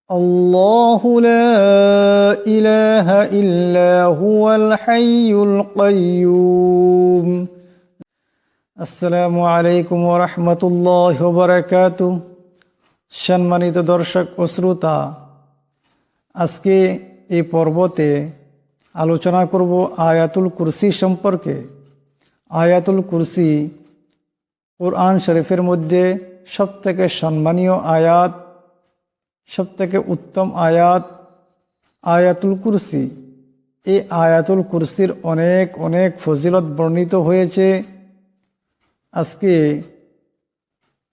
الله لا إله إلا هو الحي القيوم আসসালামু আলাইকুম ওয়া রাহমাতুল্লাহি ওয়া বারাকাতুহু। সম্মানিত দর্শক ও শ্রোতা, আজকে এই পর্বতে আলোচনা করব আয়াতুল কুরসি সম্পর্কে। আয়াতুল কুরসি কুরআন শরীফের মধ্যে সবথেকে সম্মানীয় আয়াত, সবথেকে উত্তম আয়াত আয়াতুল কুরসি। এই আয়াতুল কুরসির অনেক অনেক ফজিলত বর্ণিত হয়েছে। আজকে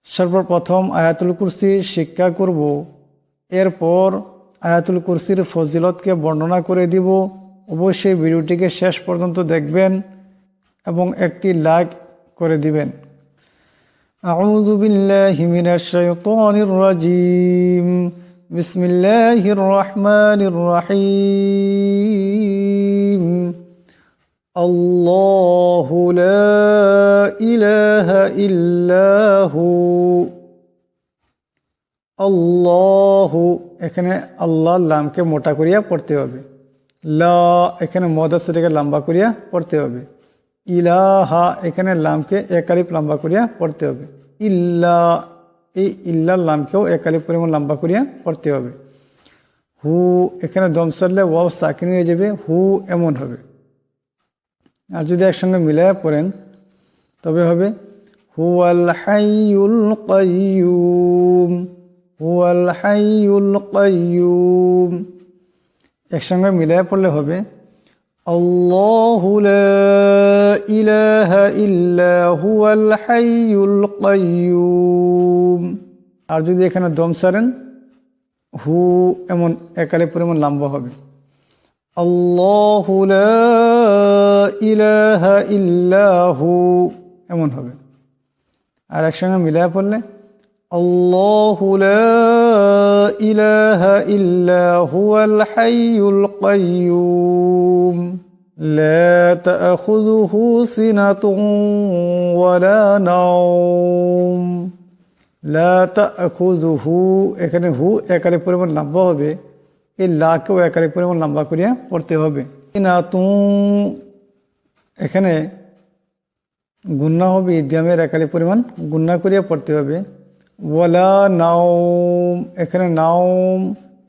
সর্বপ্রথম আয়াতুল কুরসি শিক্ষা করব, এরপর আয়াতুল কুরসির ফজিলতকে বর্ণনা করে দিব। অবশ্যই ভিডিওটিকে শেষ পর্যন্ত দেখবেন এবং একটি লাইক করে দিবেন। আউযু বিল্লাহি মিনাশ শাইতানির রাজীম। বিসমিল্লাহির রহমানির রহিম। আল্লাহু লা ইলাহা ইল্লাহু। আল্লাহু, এখানে আল্লাহর লামকে মোটা করিয়া পড়তে হবে। লা, এখানে মদাসটাকে লম্বা করিয়া পড়তে হবে। ইলাহা, এখানে লামকে এক আলিফ লম্বা করিয়া পড়তে হবে। ইল্লা, এই ইল্লার লামকেও এক আলিফ পরিমাণ লম্বা করিয়া পড়তে হবে। হু, এখানে দম সারলে ওয়াও সাকিন হয়ে যাবে, হু এমন হবে। আর যদি একসঙ্গে মিলাইয়া পড়েন তবে হবে হুয়াল হাইয়ুল কাইয়ুম। হুয়াল হাইয়ুল কাইয়ুম। একসঙ্গে মিলাইয়া পড়লে হবে আল্লাহু লা ইলাহা ইল্লা হুয়াল হাইয়ুল কাইয়ুম। আর যদি এখানে দম সারেন, হু এমন এক আলিফ পরিমাণ লম্বা হবে। আল্লাহু লা ইলাহা ইল্লাহু এমন হবে। আর একসঙ্গে মিলায়া পড়লে আল্লাহু লা ইলাহা ইল্লা হুয়াল হাইয়ুল কাইয়ুম লা তাখুযুহু সিনাতুন ওয়ালা নাওম। লা তাখুযুহু, এখানে হু এক আলিফ পরিমাণ লম্বা হবে, এই লাকেও এক আলিফ পরিমাণ লম্বা করিয়া পড়তে হবে। সিনাতুন, এখানে গুন্না হবে, ইদগামের এক আলিফ পরিমাণ গুন্না করিয়া পড়তে হবে। ওয়ালা নাওম, এখানে নাওম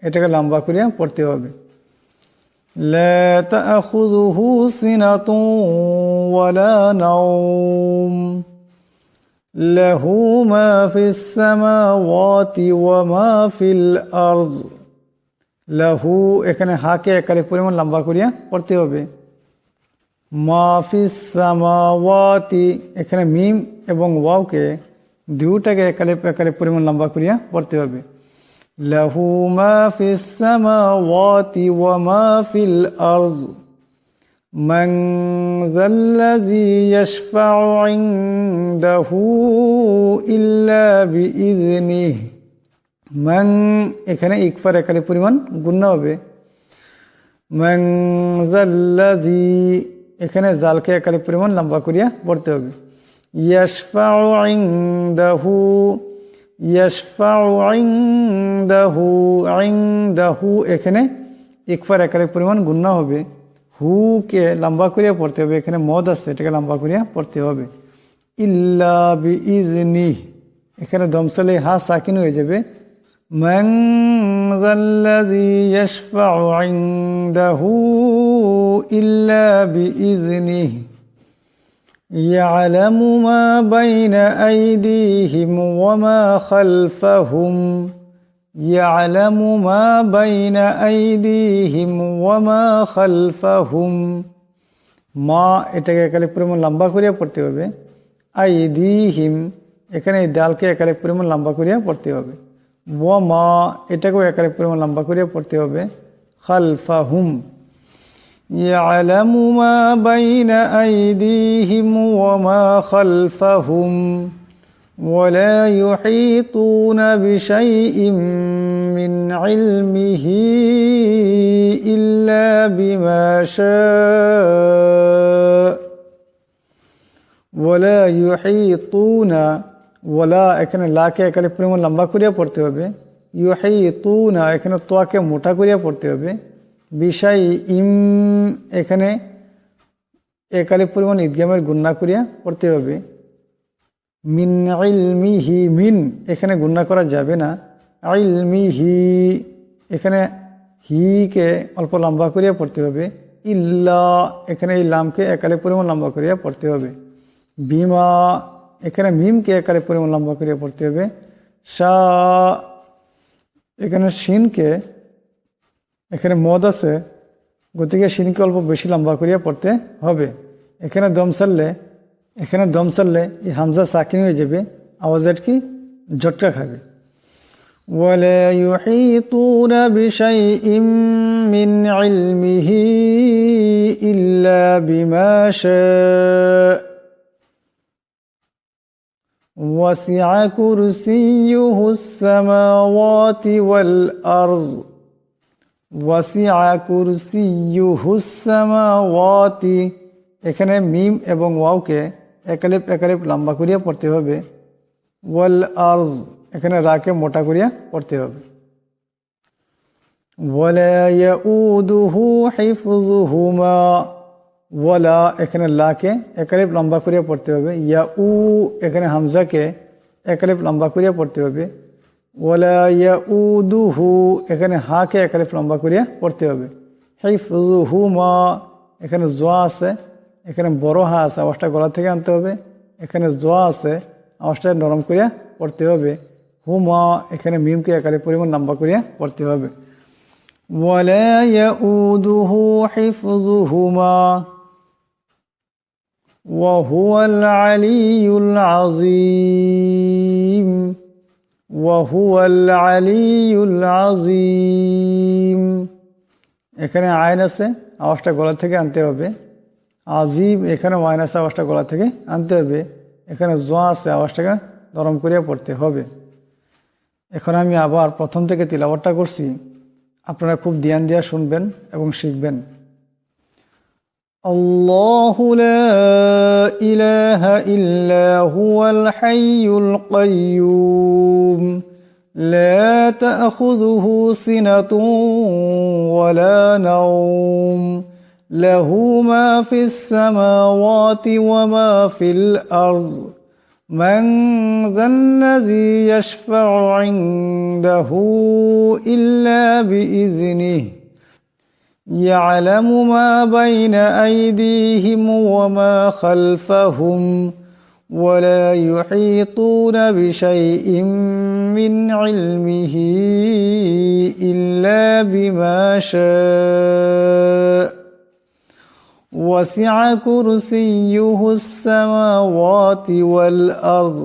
এটাকে লম্বা করিয়া পড়তে হবে। লা তাখুযুহু সিনাতুন ওয়ালা নাওম লাহু মা ফিস সামাওয়াতি ওয়া মা ফিল আরদ। লাহু, এখানে হাকে এক আলিফ পরিমাণ লম্বা করিয়া পড়তে হবে। মা ফিস সামাওয়াতি, এখানে মিম এবং ওয়াওকে দুটাকে এক আলিফ পরিমাণ লম্বা করিয়া পড়তে হবে। লাহু মা ফিস সামাওয়াতি ওয়া মা ফিল আরদ মান যাল্লাযী ইয়াশফাউ ইনদাহু ইল্লা বিইযনিহি। মান, এখানে ইকফার এক আলিফ পরিমাণ গুন্না হবে। মান যাল্লাযী, এখানে জালকে এক আলিফ পরিমাণ লম্বা করিয়া পড়তে হবে। ইয়াশফাউ ইনদাহু, ইয়াশফাউ ইনদাহু, ইনদাহু, এখানে ইকফার এক আলিফ পরিমাণ গুন্না হবে। হুকে লম্বা করিয়া পড়তে হবে, এখানে মদ আছে, এটাকে লম্বা করিয়া পড়তে হবে। ইল্লা বিইযনিহি, এখানে দমসালে হা সাকিন হয়ে যাবে। মান যাল্লাযী ইয়াশফাউ ইনদাহু ইল্লা বিইযনিহি ইয়ালামু মা বাইনা আইদিহিম ওয়া মা খালফাহুম। ইয়ালামু মা বাইনা আইদিহিম ওয়া মা খালফাহুম। মা, এটাকে এক আলিফ পরিমাণ লম্বা করিয়া পড়তে হবে। আইদিহিম, এখানে এই দালকে এক আলিফ পরিমাণ লম্বা করিয়া পড়তে হবে। ওয়া মা, এটাকেও এক আলিফ পরিমাণ লম্বা করিয়া পড়তে হবে। খালফাহুম, ইয়ালামু মা বাইনা আইদিহিম ওয়া মা খালফাহুম ওয়া লা ইউহীতুনা বিশাইইন মিন ইলমিহি ইল্লা বিমা শাআ। ওয়া লা ইউহীতুনা, ওয়ালা, এখানে লাকে এক আলিফ পরিমাণ লম্বা করিয়া পড়তে হবে। ইউহাইতুনা এখানে তোয়াকে মোটা করিয়া পড়তে হবে, বিশাই ইম এখানে একালিফ পরিমাণ ইদগামের গুন্না করিয়া পড়তে হবে, মিন ইলমিহি মিন এখানে গুন্না করা যাবে না, ইলমিহি এখানে হিকে অল্প লম্বা করিয়া পড়তে হবে, ইল্লা এখানে এই লামকে একালিফ পরিমাণ লম্বা করিয়া পড়তে হবে, বিমা এখানে মিমকে একালিফ পরিমাণ লম্বা করিয়া পড়তে হবে, শা এখানে শিনকে এখানে মদ আছে গতিকে শিনকে অল্প বেশি লম্বা করিয়া পড়তে হবে। এখানে দম সারলে এই হামজা সাকিন হয়ে যাবে, আওয়াজের কি ঝটকা খাবে। ওয়ালা ইউহিতুনা বিশাইইম মিন ইলমিহি ইল্লা বিমা শাআ ওয়াসিআ কুরসিয়্যুহুস সামাওয়াতি ওয়াল আরদ ওয়াসিআ কুরসিয়্যুহুস সামাওয়াতি এখানে মিম এবং ওয়াওকে একালিফ লম্বা করিয়া পড়তে হবে, ওয়াল আরজ এখানে রাকে মোটা করিয়া পড়তে হবে, ওয়ালা ইয়াউদুহু হিফযুহুমা ওয়ালা এখানে লাকে একালিফ লম্বা করিয়া পড়তে হবে, ইয়াউ এখানে হামজাকে একালিফ লম্বা করিয়া পড়তে হবে, ওয়ালা ইয়াউদুহু এখানে হাকে একালিফ লম্বা করিয়া পড়তে হবে, হিফযুহুমা এখানে জোয়া আছে, এখানে বড় হা আছে, আওয়াজটা গলা থেকে আনতে হবে, এখানে জোয়া আছে, আওয়াজটা নরম করিয়া পড়তে হবে, হুমা এখানে মিমকে একালিফ পরিমাণ লম্বা করিয়া পড়তে হবে, ওয়ালা ইয়াউদুহু হিফযুহুমা ওয়া হুয়াল আলিয়্যুল আযীম ওয়া হুয়াল আলিয়্যুল আযীম এখানে আইন আছে, আওয়াজটা গলা থেকে আনতে হবে, আজিব এখানে ওয়াইন আছে, আওয়াজটা গলা থেকে আনতে হবে, এখানে জোয়া আছে, আওয়াজটাকে নরম করিয়া পড়তে হবে। এখন আমি আবার প্রথম থেকে তিলাওয়াতটা করছি, আপনারা খুব ধ্যান দিয়া শুনবেন এবং শিখবেন। আল্লাহু লা ইলাহা ইল্লা হুয়াল হাইয়ুল কাইয়্যুম লা তাখুযুহু সিনাতুন ওয়ালা নাওম লাহু মা ফিস সামাওয়াতি ওয়া মা ফিল আরদ মান যাল্লাযী ইয়াশফা'ু 'ইনদাহু ইল্লা বিইযনিহি ইয়া'লামু মা বাইনা আইদিহিম ওয়া মা খালফাহুম ওয়া লা ইউহীতুনা বিশাইইম মিন ইলমিহি ইল্লা বিমা শাআ وسع كرسيه السماوات والأرض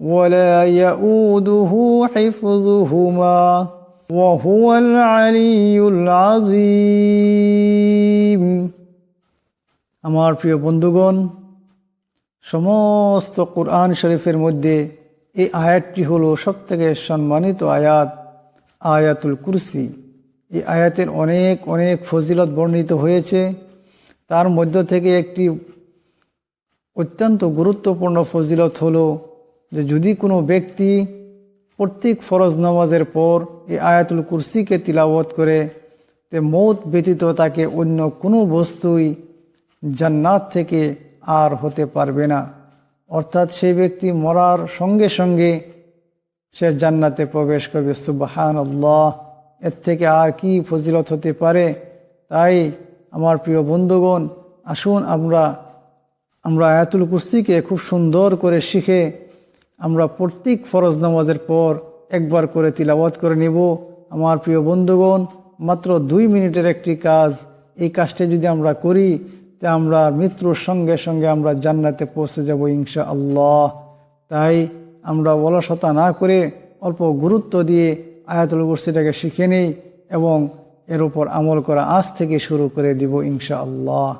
ولا يؤوده حفظهما وهو العلي العظيم আমার প্রিয় বন্ধুগণ, সমস্ত কোরআন শরীফের মধ্যে এই আয়াতটি হলো সবথেকে সম্মানিত আয়াত, আয়াতুল কুরসি। এই আয়াতের অনেক অনেক ফজিলত বর্ণিত হয়েছে। তার মধ্য থেকে একটি অত্যন্ত গুরুত্বপূর্ণ ফজিলত হলো যে যদি কোনো ব্যক্তি প্রত্যেক ফরজ নামাজের পর এই আয়াতুল কুরসিকে তিলাওয়াত করে, তে মৌত ব্যতীত তাকে অন্য কোনো বস্তুই জান্নাত থেকে আর হতে পারবে না। অর্থাৎ সেই ব্যক্তি মরার সঙ্গে সঙ্গে সে জান্নাতে প্রবেশ করবে। সুবহানাল্লাহ, এর থেকে আর কি ফজিলত হতে পারে? তাই আমার প্রিয় বন্ধুগণ, আসুন আমরা আয়াতুল কুরসিকে খুব সুন্দর করে শিখে আমরা প্রত্যেক ফরজ নামাজের পর একবার করে তিলাওয়াত করে নিব। আমার প্রিয় বন্ধুগণ, মাত্র 2 মিনিটের একটি কাজ, এই কাজটা যদি আমরা করি তা আমরা মৃত্যুর সঙ্গে সঙ্গে আমরা জান্নাতে পৌঁছে যাব ইনশাআল্লাহ। তাই আমরা অলসতা না করে অল্প গুরুত্ব দিয়ে আয়াতুল কুরসিটাকে শিখে নেই এবং এর উপর আমল করা আজ থেকে শুরু করে দিব ইনশাআল্লাহ।